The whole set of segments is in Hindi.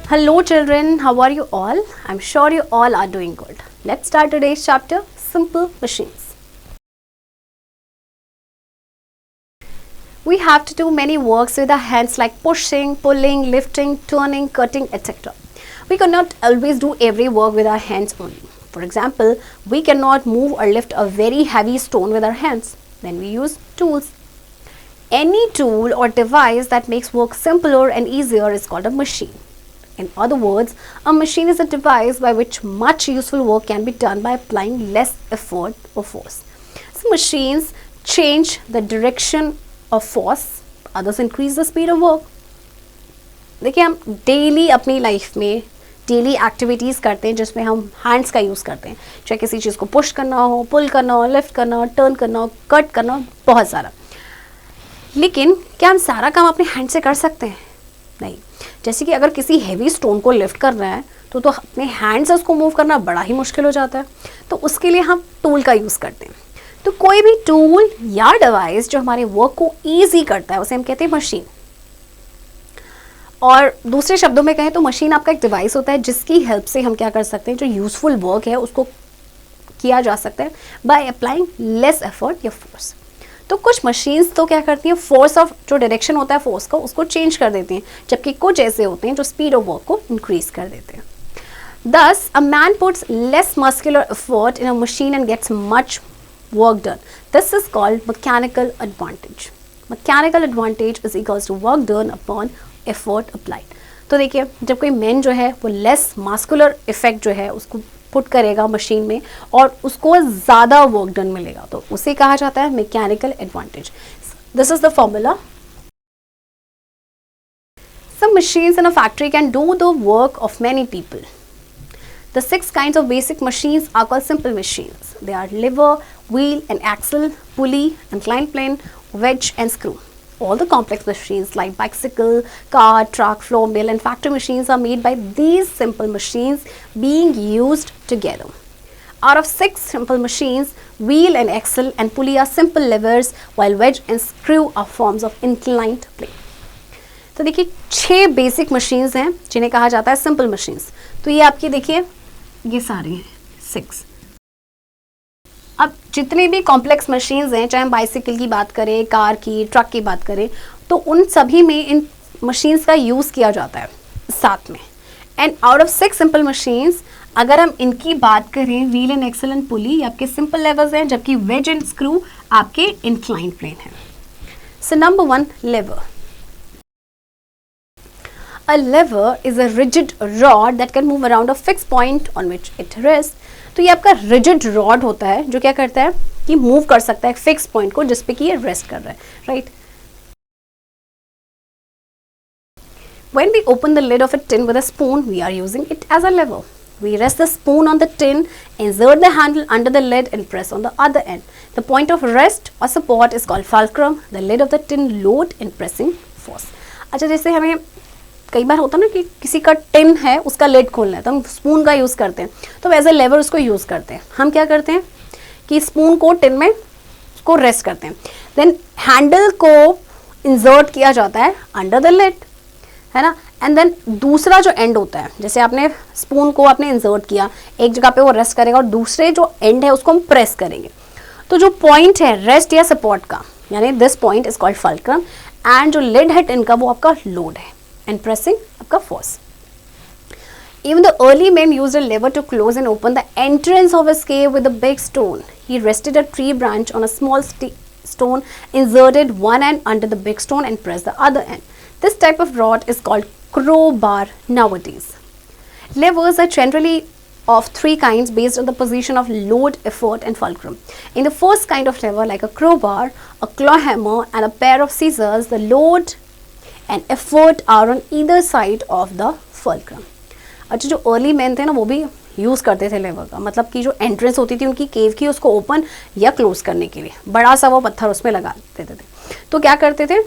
Hello children, how are you all? I'm sure you all are doing good. Let's start today's chapter, Simple Machines. We have to do many works with our hands like pushing, pulling, lifting, turning, cutting, etc. We cannot always do every work with our hands only. For example, we cannot move or lift a very heavy stone with our hands. Then we use tools. Any tool or device that makes work simpler and easier is called a machine. In other words, a machine is a device by which much useful work can be done by applying less effort or force. So machines change the direction of force, others increase the speed of work. देखिए हम डेली अपनी लाइफ में डेली एक्टिविटीज़ करते हैं जिसमें हम हैंड्स का यूज़ करते हैं, चाहे किसी चीज़ को पुश करना हो, पुल करना हो, लिफ्ट करना हो, टर्न करना हो, कट करना हो, बहुत सारा. लेकिन क्या हम सारा काम अपने हैंड से कर सकते हैं? नहीं. जैसे कि अगर किसी हैवी स्टोन को लिफ्ट करना है तो अपने हैंड से उसको मूव करना बड़ा ही मुश्किल हो जाता है. तो उसके लिए हम टूल का यूज़ करते हैं. तो कोई भी टूल या डिवाइस जो हमारे वर्क को ईजी करता है उसे हम कहते हैं मशीन. और दूसरे शब्दों में कहें तो मशीन आपका एक डिवाइस होता है जिसकी हेल्प से हम क्या कर सकते हैं, जो यूजफुल वर्क है उसको किया जा सकता है बाय अप्लाइंग लेस एफर्ट या फोर्स. तो कुछ मशीन्स तो क्या करती हैं, फोर्स ऑफ जो डायरेक्शन होता है फोर्स का उसको चेंज कर देती हैं, जबकि कुछ ऐसे होते हैं जो स्पीड ऑफ वर्क को इंक्रीज कर देते हैं. Thus, a man puts less muscular effort in a machine and gets much work done. This is called mechanical advantage. Mechanical advantage is equals to work done upon effort applied. तो देखिए जब कोई मैन जो है वो लेस मास्कुलर इफेक्ट जो है उसको पुट करेगा मशीन में और उसको ज़्यादा वर्क डन मिलेगा, तो उसे कहा जाता है mechanical advantage. This is the formula. Some machines in a factory can do the work of many people. The 6 kinds of basic machines are called simple machines. They are lever, wheel and axle, pulley, inclined plane, wedge and screw. All the complex machines like bicycle, car, truck, floor mill and factory machines are made by these simple machines being used together. Out of 6 simple machines, wheel and axle and pulley are simple levers while wedge and screw are forms of inclined plane. तो देखिए 6 बेसिक मशीन्स हैं जिन्हें कहा जाता है सिंपल मशीन्स. तो ये आपकी देखिए ये सारी हैं 6. अब जितने भी कॉम्प्लेक्स मशीन्स हैं, चाहे हम बाइसिकल की बात करें, कार की, ट्रक की बात करें, तो उन सभी में इन मशीन्स का यूज़ किया जाता है साथ में. And out of 6 simple machines अगर हम इनकी बात करें, wheel and axle and pulley आपके सिंपल लेवर्स हैं, जबकि वेज एंड स्क्रू आपके इंक्लाइंड प्लेन हैं. So number 1, lever. A lever is a rigid rod that can move around a fixed point on which it rests. तो ये आपका rigid rod होता है जो क्या करता है कि मूव कर सकता है एक फिक्स पॉइंट को जिस पे कि ये रेस्ट कर रहा है, right. When we open the lid of a tin with a spoon, we are using it as a lever. We rest the spoon on the tin, insert the handle under the lid and press on the other end. The point of rest or support is called fulcrum. The lid of the tin load and pressing force. अच्छा, जैसे हमें कई बार होता है ना कि किसी का टिन है उसका लिड खोलना है तो हम स्पून का यूज़ करते हैं, तो एज ए लेवर उसको यूज़ करते हैं. हम क्या करते हैं कि स्पून को टिन में उसको रेस्ट करते हैं, देन हैंडल को इंसर्ट किया जाता है अंडर द लिड, है ना. एंड देन दूसरा जो एंड होता है, जैसे आपने स्पून को आपने इंसर्ट किया, एक जगह पे वो रेस्ट करेगा और दूसरे जो एंड है उसको हम प्रेस करेंगे. तो जो पॉइंट है रेस्ट या सपोर्ट का, यानी this point is called fulcrum, and जो लिड है टिन का वो आपका लोड है, and pressing आपका force. Even the early men used a lever to close and open the entrance of his cave with a big stone. He rested a tree branch on a small stone, inserted one end under the big stone and pressed the other end. This type of rod is called crowbar nowadays. Levers are generally of 3 kinds based on the position of load, effort and fulcrum. In the first kind of lever, like a crowbar, a claw hammer and a pair of scissors, the load and effort are on either side of the fulcrum. अच्छा, जो अर्ली मैन थे ना वो भी यूज़ करते थे लेवर का, मतलब कि जो एंट्रेंस होती थी उनकी केव की उसको ओपन या क्लोज करने के लिए बड़ा सा वो पत्थर उसमें लगा देते थे. तो क्या करते थे,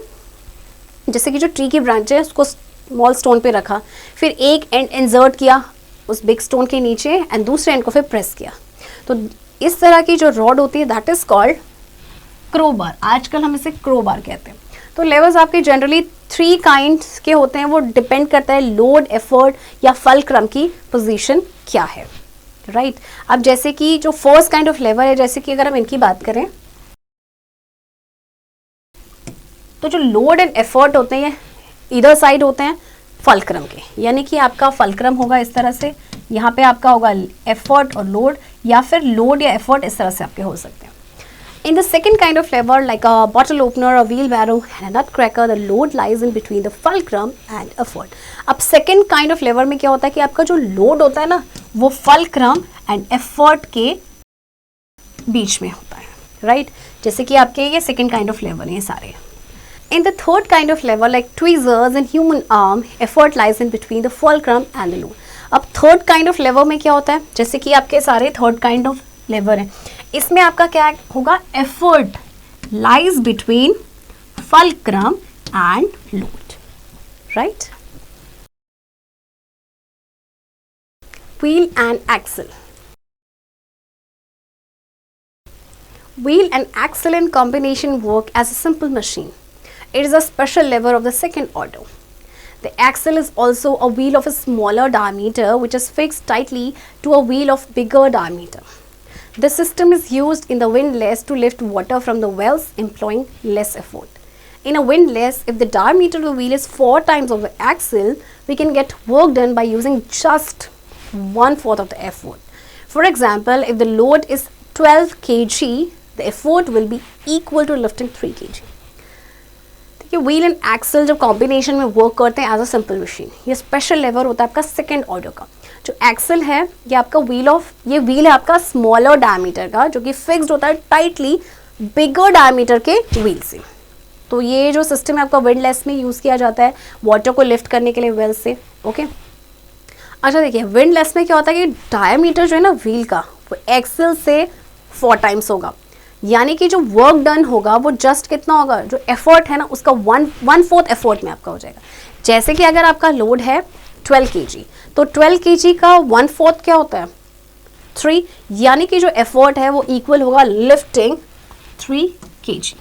जैसे कि जो ट्री की ब्रांच है उसको स्मॉल स्टोन पे रखा, फिर एक एंड इंसर्ट किया उस बिग स्टोन के नीचे एंड दूसरे एंड को फिर प्रेस किया. तो इस तरह की जो रॉड होती है दैट इज़ कॉल्ड क्रोबार. आजकल हम इसे क्रोबार कहते हैं. तो लेवर्स आपके जनरली 3 काइंड्स के होते हैं, वो डिपेंड करता है लोड, एफर्ट या फल्क्रम की पोजीशन क्या है, राइट। अब जैसे कि जो फर्स्ट काइंड ऑफ लेवर है, जैसे कि अगर हम इनकी बात करें तो जो लोड एंड एफर्ट होते हैं इधर साइड होते हैं फल्क्रम के, यानी कि आपका फल्क्रम होगा इस तरह से, यहाँ पे आपका होगा एफर्ट और लोड, या फिर लोड या एफर्ट इस तरह से आपके हो सकते हैं। In the second kind of lever, like a bottle opener, a wheelbarrow and a nutcracker, the load lies in between the fulcrum and effort. अब second kind of lever में क्या होता है कि आपका जो load होता है ना, वो fulcrum and effort के बीच में होता है, right? जैसे कि आपके ये second kind of lever हैं सारे। In the third kind of lever, like tweezers and human arm, effort lies in between the fulcrum and the load. अब third kind of lever में क्या होता है, जैसे कि आपके सारे third kind of lever हैं, इसमें आपका क्या होगा, effort lies between fulcrum and load, right. Wheel and axle, wheel and axle in combination work as a simple machine. It is a special lever of the second order. The axle is also a wheel of a smaller diameter which is fixed tightly to a wheel of bigger diameter. This system is used in the windlass to lift water from the wells, employing less effort. In a windlass, if the diameter of the wheel is 4 times of the axle, we can get work done by using just 1/4 of the effort. For example, if the load is 12 kg, the effort will be equal to lifting 3 kg. देखिए, व्हील एंड एक्सल जब कॉम्बिनेशन में वर्क करते हैं एज अ सिंपल मशीन, ये स्पेशल लेवर होता है आपका सेकेंड ऑर्डर का। जो एक्सल है ये आपका ये व्हील है आपका स्मॉलर डायमीटर का, जो कि फिक्स्ड होता है टाइटली बिगर डायमीटर के व्हील से। तो ये जो सिस्टम है आपका विंडलेस में यूज़ किया जाता है वाटर को लिफ्ट करने के लिए वेल से, ओके। अच्छा देखिए, विंडलेस में क्या होता है कि डायमीटर जो है ना व्हील का, वो एक्सल से 4 टाइम्स होगा, यानी कि जो वर्क डन होगा वो जस्ट कितना होगा, जो एफर्ट है ना उसका 1/4 एफर्ट में आपका हो जाएगा। जैसे कि अगर आपका लोड है 12 kg, तो 12 kg का 1/4 क्या होता है, 3, यानी कि जो एफर्ट है वो इक्वल होगा lifting 3 kg,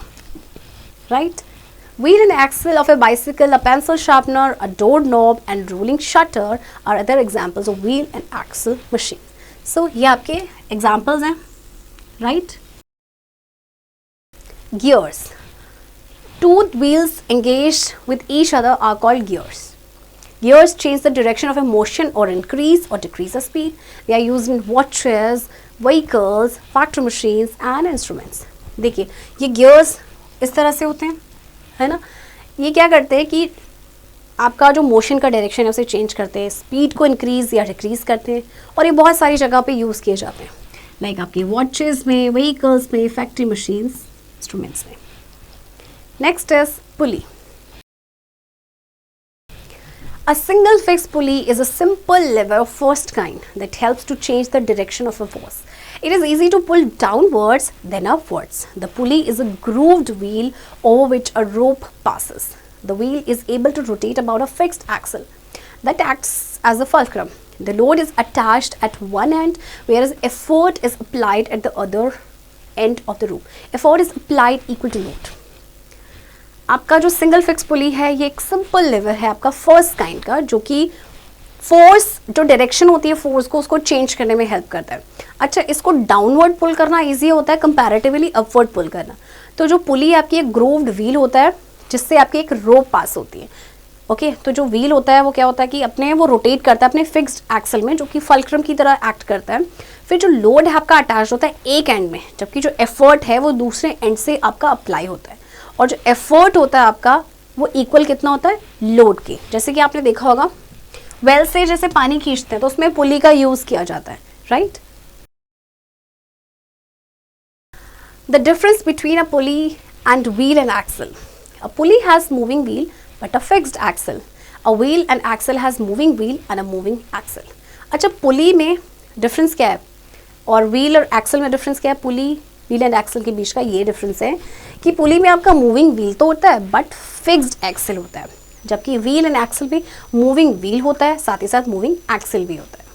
right. Wheel and axle of a bicycle, a pencil sharpener, a door knob and rolling shutter are other examples of wheel and axle machine. So ये आपके examples हैं, right? Gears. Two wheels engaged with each other are called gears. Gears change the direction of a motion or increase or decrease the speed. They are used in watches, vehicles, factory machines and instruments. देखिए, ये gears इस तरह से होते हैं, है ना। ये क्या करते हैं कि आपका जो मोशन का डायरेक्शन है उसे चेंज करते हैं, स्पीड को इंक्रीज या डिक्रीज करते हैं, और ये बहुत सारी जगह पे यूज़ किए जाते हैं, लाइक आपकी वॉचेस में, व्हीकल्स में, फैक्ट्री मशीन्स, इंस्ट्रूमेंट्स में। Next is pulley. A single fixed pulley is a simple lever of first kind that helps to change the direction of a force. It is easy to pull downwards than upwards. The pulley is a grooved wheel over which a rope passes. The wheel is able to rotate about a fixed axle that acts as a fulcrum. The load is attached at one end, whereas effort is applied at the other end of the rope. Effort is applied equal to load. आपका जो सिंगल फिक्स पुली है ये एक सिंपल लेवर है आपका फर्स्ट काइंड का, जो कि फोर्स जो डायरेक्शन होती है फोर्स को उसको चेंज करने में हेल्प करता है। अच्छा, इसको डाउनवर्ड पुल करना इजी होता है कंपैरेटिवली अपवर्ड पुल करना। तो जो पुली आपकी एक ग्रूव्ड व्हील होता है जिससे आपकी एक रोप पास होती है, ओके। तो जो व्हील होता है वो क्या होता है कि अपने वो रोटेट करता है अपने फिक्स्ड एक्सल में, जो कि फल्क्रम की तरह एक्ट करता है। फिर जो लोड है आपका अटैच होता है एक एंड में, जबकि जो एफर्ट है वो दूसरे एंड से आपका अप्लाई होता है, और जो एफर्ट होता है आपका वो इक्वल कितना होता है लोड के। जैसे कि आपने देखा होगा वेल से जैसे पानी खींचते हैं तो उसमें पुली का यूज किया जाता है, right. The difference between a pulley and wheel and axle. A pulley has moving wheel but a fixed axle. A wheel and axle has moving wheel and a moving axle. अच्छा, पुली में डिफरेंस क्या है और व्हील और एक्सल में डिफरेंस क्या है? पुली व्हील एंड एक्सल के बीच का ये डिफरेंस है कि पुली में आपका मूविंग व्हील तो होता है बट फिक्स्ड एक्सल होता है, जबकि व्हील एंड एक्सल में मूविंग व्हील होता है साथ ही साथ मूविंग एक्सल भी होता है.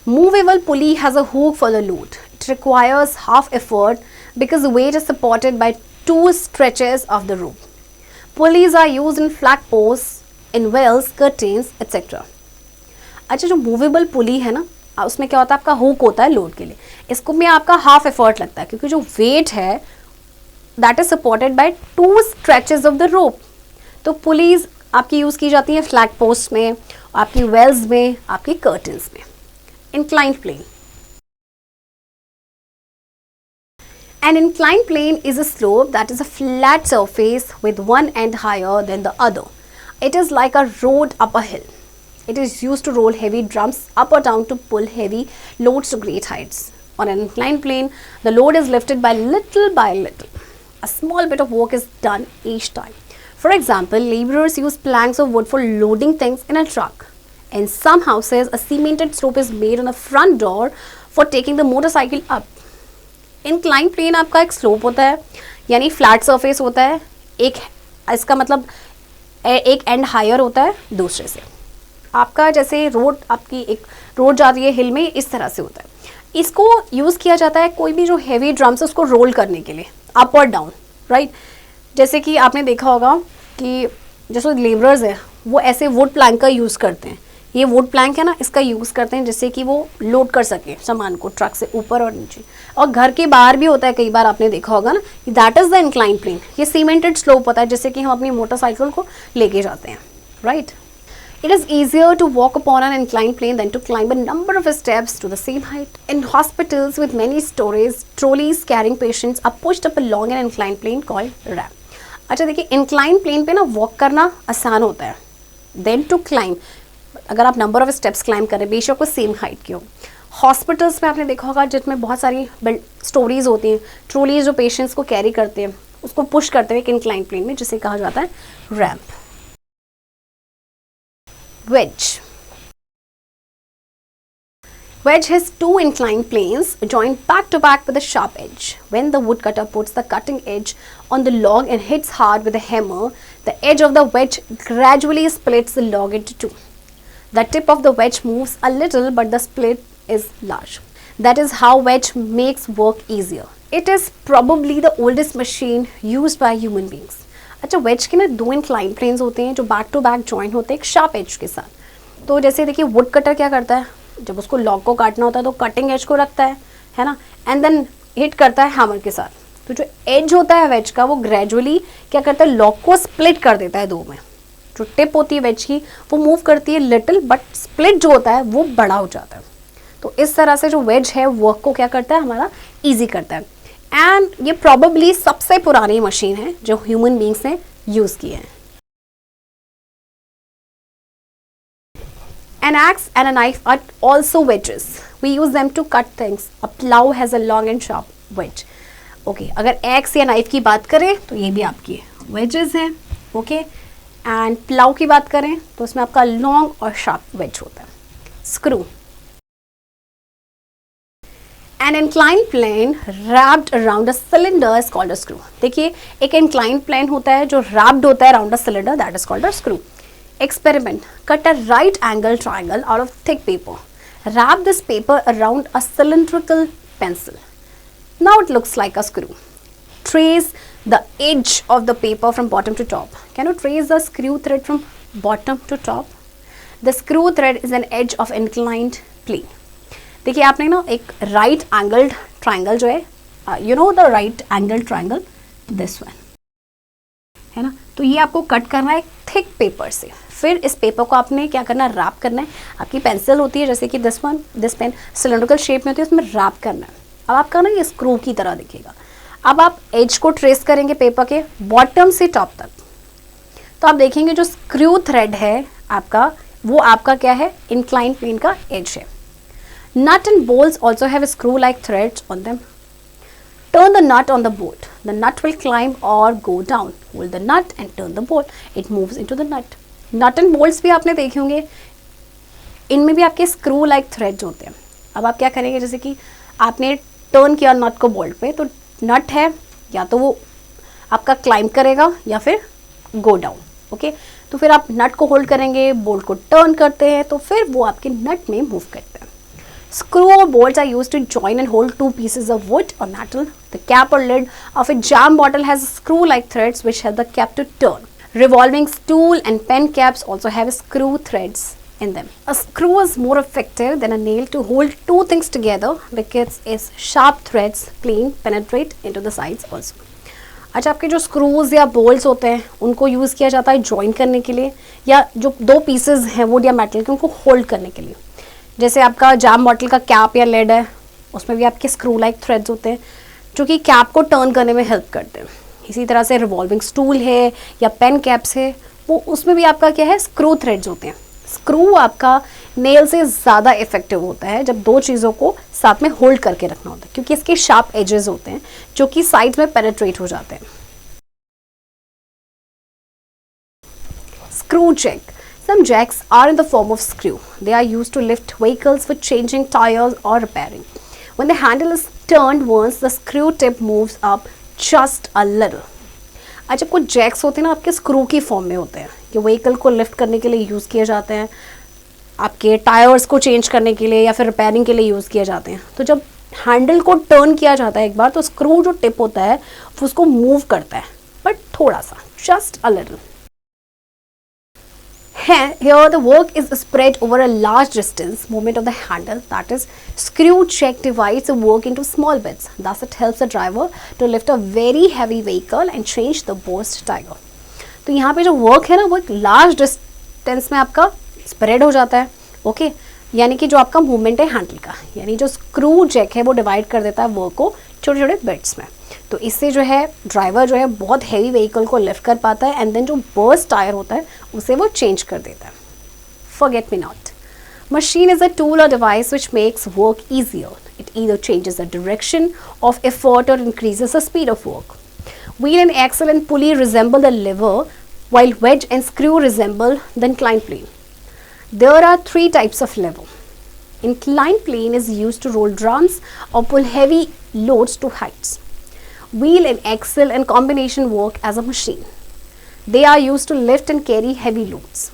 Movable pulley has a hook for the load. It requires half effort because the weight is supported by two stretches of the rope. Pulleys are used in flagpoles, in wells, curtains, etc. अच्छा, जो मूवेबल पुली है ना, उसमें क्या होता है, आपका हुक होता है लोड के लिए. इसको में आपका हाफ एफर्ट लगता है क्योंकि जो वेट है that is supported by 2 stretches of the rope. तो पुलीज आपकी यूज की जाती है फ्लैग पोस्ट में, आपकी वेल्स में, आपकी कर्टन्स में. Inclined plane. An inclined plane is a slope that is a flat surface with one end higher than the other. It is like a road up a hill. It is used to roll heavy drums up or down to pull heavy loads to great heights. On an inclined plane, the load is lifted by little. A small bit of work is done each time. For example, laborers use planks of wood for loading things in a truck. In some houses, a cemented slope is made on the front door for taking the motorcycle up. Incline plane आपका एक स्लोप होता है, यानी फ्लैट सरफेस होता है. एक इसका मतलब एक एंड हायर होता है दूसरे से. आपका जैसे रोड, आपकी एक रोड जा रही है हिल में, इस तरह से होता है. इसको यूज़ किया जाता है कोई भी जो हैवी ड्रम्स है उसको रोल करने के लिए अप और डाउन, राइट. जैसे कि आपने देखा होगा कि जैसे लेबरर्स है वो ऐसे वुड प्लैंक का यूज़ करते हैं. ये वुड प्लैंक है ना, इसका यूज़ करते हैं जिससे कि वो लोड कर सके सामान को ट्रक से ऊपर और नीचे. और घर के बाहर भी होता है, कई बार आपने देखा होगा ना, that is the incline plane. ये सीमेंटेड स्लोप होता है जिससे कि हम अपनी मोटरसाइकिल को लेके जाते हैं, right. It is easier to walk upon an inclined plane than to climb a number of steps to the same height. In hospitals with many stories, trolleys carrying patients are pushed up along an inclined plane called ramp. अच्छा देखिए, inclined plane पे ना वॉक करना आसान होता है. Then to climb, अगर आप नंबर ऑफ स्टेप्स क्लाइम करें, बेशक वो सेम हाइट की हो. हॉस्पिटल्स में आपने देखा होगा जिसमें बहुत सारी स्टोरीज होती हैं, ट्रोलीज जो पेशेंट्स को कैरी करते हैं उसको पुश करते हैं एक इंक्लाइन प्लेन में, जिसे कहा जाता है ramp. Wedge. Wedge has 2 inclined planes joined back to back with a sharp edge. When the woodcutter puts the cutting edge on the log and hits hard with a hammer, the edge of the wedge gradually splits the log into 2. The tip of the wedge moves a little, but the split is large. That is how wedge makes work easier. It is probably the oldest machine used by human beings. अच्छा, वेज के ना 2 इंक्लाइन प्लेन्स होते हैं जो बैक टू बैक जॉइन होते हैं एक शार्प एज के साथ. तो जैसे देखिए, वुड कटर क्या करता है, जब उसको लॉग को काटना होता है तो कटिंग एज को रखता है ना, एंड देन हिट करता है हैमर के साथ. तो जो एज होता है वेज का वो ग्रेजुअली क्या करता है, लॉग को स्प्लिट कर देता है 2 में. जो टिप होती है वेज की वो मूव करती है लिटिल, बट स्प्लिट जो होता है वो बड़ा हो जाता है. तो इस तरह से जो वेज है वर्क को क्या करता है, हमारा ईजी करता है. एंड ये प्रॉबेबली सबसे पुरानी मशीन है जो ह्यूमन बींग्स ने यूज की है. An axe and a knife are also wedges. We use them to cut things. A plow has a long and sharp wedge. Okay, अगर axe या knife की बात करें तो ये भी आपकी wedges हैं. Okay, एंड प्लाउ की बात करें तो उसमें आपका लॉन्ग और शार्प वेज होता है. Screw. An inclined plane wrapped around a cylinder is called a screw. देखिए, एक inclined plane होता है जो wrapped होता है around a cylinder, that is called a screw. Experiment. Cut a right angle triangle out of thick paper. Wrap this paper around a cylindrical pencil. Now it looks like a screw. Trace the edge of the paper from bottom to top. Can you trace the screw thread from bottom to top? The screw thread is an edge of inclined plane. देखिए, आपने ना एक राइट एंगल्ड ट्राइंगल जो है, you know the right angle triangle, this one है ना, तो ये आपको कट करना है एक थिक पेपर से. फिर इस पेपर को आपने क्या करना है, रैप करना है. आपकी पेंसिल होती है जैसे कि दिस पेन सिलेंड्रिकल शेप में होती है, उसमें रैप करना है. अब आपका ना ये स्क्रू की तरह दिखेगा. अब आप एज को ट्रेस करेंगे पेपर के बॉटम से टॉप तक, तो आप देखेंगे जो स्क्रू थ्रेड है आपका, वो आपका क्या है, इंक्लाइन प्लेन का एज है. Nut and bolts also have screw-like threads on them. Turn the nut on the bolt. The nut will climb or go down. Hold the nut and turn the bolt. It moves into the nut. Nut and bolts भी आपने देखे होंगे, इनमें भी आपके screw-like threads होते हैं. अब आप क्या करेंगे, जैसे कि आपने टर्न किया नट को बोल्ट पे, तो नट है या तो वो आपका क्लाइंब करेगा या फिर गो डाउन. ओके, तो फिर आप नट को होल्ड करेंगे, बोल्ट को टर्न करते हैं, तो फिर वो आपके नट में मूव करते हैं. Screw or bolts are used to join and hold 2 pieces of wood or metal. The cap or lid of a jam bottle has screw-like threads which help the cap to turn. Revolving stool and pen caps also have screw threads in them. A screw is more effective than a nail to hold two things together because its sharp threads plane penetrate into the sides also. अच्छा, आपके जो स्क्रूज या बोल्ट्स होते हैं उनको यूज़ किया जाता है जॉइन करने के लिए, या जो दो पीसेज हैं वुड या मेटल के उनको होल्ड करने के लिए. जैसे आपका जाम बॉटल का कैप या लेड है, उसमें भी आपके स्क्रू लाइक थ्रेड्स होते हैं जो कि कैप को टर्न करने में हेल्प करते हैं. इसी तरह से रिवॉल्विंग स्टूल है या पेन कैप्स है, वो उसमें भी आपका क्या है, स्क्रू थ्रेड्स होते हैं. स्क्रू आपका नेल से ज़्यादा इफेक्टिव होता है जब दो चीज़ों को साथ में होल्ड करके रखना होता है, क्योंकि इसके शार्प एजेस होते हैं जो कि साइड में पेनेट्रेट हो जाते हैं. Screw jack. Some jacks are in the form of screw. They are used to lift vehicles for changing tires or repairing. When the handle is turned once, the screw tip moves up just a little. अच्छा, कुछ जैक्स होते हैं ना आपके स्क्रू की फॉर्म में होते हैं, ये व्हीकल को लिफ्ट करने के लिए यूज़ किए जाते हैं, आपके टायर्स को चेंज करने के लिए या फिर रिपेयरिंग के लिए यूज़ किए जाते हैं. तो जब हैंडल को टर्न किया जाता है एक बार, तो स्क्रू जो टिप होता है वो उसको मूव करता है, बट थोड़ा सा, just a little. Here the work is spread over a large distance. Movement of the handle, that is screw check, divides the work into small bits. Thus it helps the driver to lift a very heavy vehicle and change the burst tire. तो यहाँ पे जो वर्क है ना वो एक लार्ज डिस्टेंस में आपका स्प्रेड हो जाता है. ओके, यानी कि जो आपका मूवमेंट है हैंडल का, यानी जो स्क्रू जैक है वो डिवाइड कर देता है वर्क को छोटे छोटे बिट्स में. तो इससे जो है ड्राइवर जो है बहुत हैवी व्हीकल को लिफ्ट कर पाता है, एंड देन जो बर्स्ट टायर होता है उसे वो चेंज कर देता है. Forget me not. Machine is a tool और device which makes work easier. It either changes the direction of effort और increases the speed of work. Wheel and axle and pulley resemble the lever, while wedge and screw resemble the inclined plane. There are three types of lever. Inclined plane is used to roll drums or pull heavy loads to heights. Wheel and axle and combination work as a machine. They are used to lift and carry heavy loads.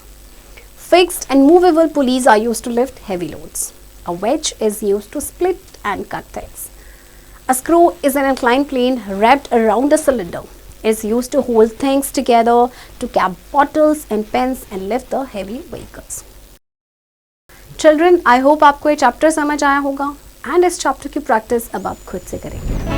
Fixed and movable pulleys are used to lift heavy loads. A wedge is used to split and cut things. A screw is an inclined plane wrapped around a cylinder. It is used to hold things together, to cap bottles and pens and lift the heavy vehicles. Children, I hope आपको ये चैप्टर समझ आया होगा, एंड इस चैप्टर की प्रैक्टिस अब आप खुद से करेंगे.